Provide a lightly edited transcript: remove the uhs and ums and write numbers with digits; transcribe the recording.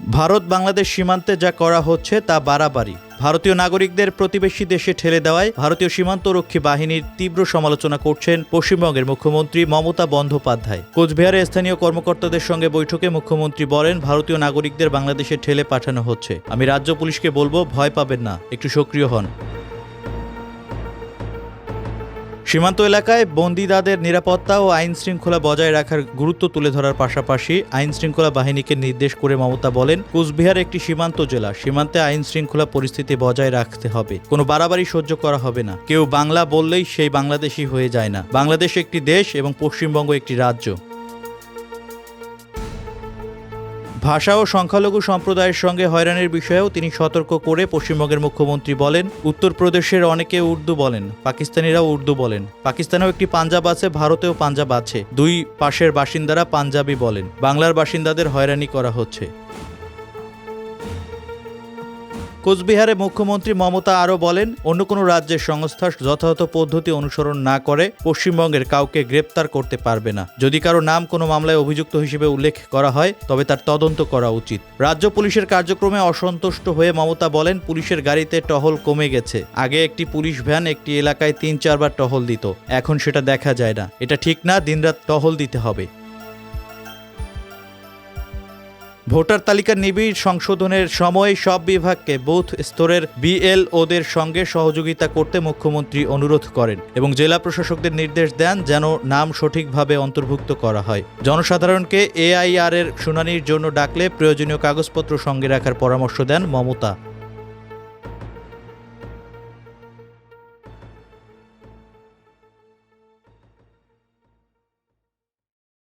ভারত বাংলাদেশ সীমান্তে যা করা হচ্ছে তা বাড়াবাড়ি। ভারতীয় নাগরিকদের প্রতিবেশী দেশে ঠেলে দেওয়ায় ভারতীয় সীমান্তরক্ষী বাহিনীর তীব্র সমালোচনা করছেন পশ্চিমবঙ্গের মুখ্যমন্ত্রী মমতা বন্দ্যোপাধ্যায়। কোচবিহারে স্থানীয় কর্মকর্তাদের সঙ্গে বৈঠকে মুখ্যমন্ত্রী বলেন, ভারতীয় নাগরিকদের বাংলাদেশে ঠেলে পাঠানো হচ্ছে। আমি রাজ্য পুলিশকে বলবো, ভয় পাবেন না, একটু সক্রিয় হন। সীমান্ত এলাকায় বন্দীদাদের নিরাপত্তা ও আইন শৃঙ্খলা বজায় রাখার গুরুত্ব তুলে ধরার পাশাপাশি আইন শৃঙ্খলা বাহিনীকে নির্দেশ করে মমতা বলেন, কোচবিহার একটি সীমান্ত জেলা, সীমান্তে আইন শৃঙ্খলা পরিস্থিতি বজায় রাখতে হবে। কোনো বাড়াবাড়ি সহ্য করা হবে না। কেউ বাংলা বললেই সেই বাংলাদেশি হয়ে যায় না। বাংলাদেশ একটি দেশ এবং পশ্চিমবঙ্গ একটি রাজ্য। ভাষা ও সংখ্যালঘু সম্প্রদায়ের সঙ্গে হয়রানির বিষয়েও তিনি সতর্ক করে পশ্চিমবঙ্গের মুখ্যমন্ত্রী বলেন, উত্তরপ্রদেশের অনেকে উর্দু বলেন, পাকিস্তানিরাও উর্দু বলেন। পাকিস্তানেও একটি পাঞ্জাব আছে, ভারতেও পাঞ্জাব আছে। দুই পাশের বাসিন্দারা পাঞ্জাবি বলেন। বাংলার বাসিন্দাদের হয়রানি করা হচ্ছে। কোচবিহারে মুখ্যমন্ত্রী মমতা আরও বলেন, অন্য কোনো রাজ্যের সংস্থা যথাযথ পদ্ধতি অনুসরণ না করে পশ্চিমবঙ্গের কাউকে গ্রেপ্তার করতে পারবে না। যদি কারো নাম কোনো মামলায় অভিযুক্ত হিসেবে উল্লেখ করা হয় তবে তার তদন্ত করা উচিত। রাজ্য পুলিশের কার্যক্রমে অসন্তুষ্ট হয়ে মমতা বলেন, পুলিশের গাড়িতে টহল কমে গেছে। আগে একটি পুলিশ ভ্যান একটি এলাকায় ৩-৪ বার টহল দিত, এখন সেটা দেখা যায় না। এটা ঠিক না, দিনরাত টহল দিতে হবে। ভোটার তালিকার নিবিড় সংশোধনের সময় সব বিভাগকে বুথ স্তরের বিএলওদের সঙ্গে সহযোগিতা করতে মুখ্যমন্ত্রী অনুরোধ করেন এবং জেলা প্রশাসকদের নির্দেশ দেন যেন নাম সঠিকভাবে অন্তর্ভুক্ত করা হয়। জনসাধারণকে এআইআর এর শুনানির জন্য ডাকলে প্রয়োজনীয় কাগজপত্র সঙ্গে রাখার পরামর্শ দেন মমতা।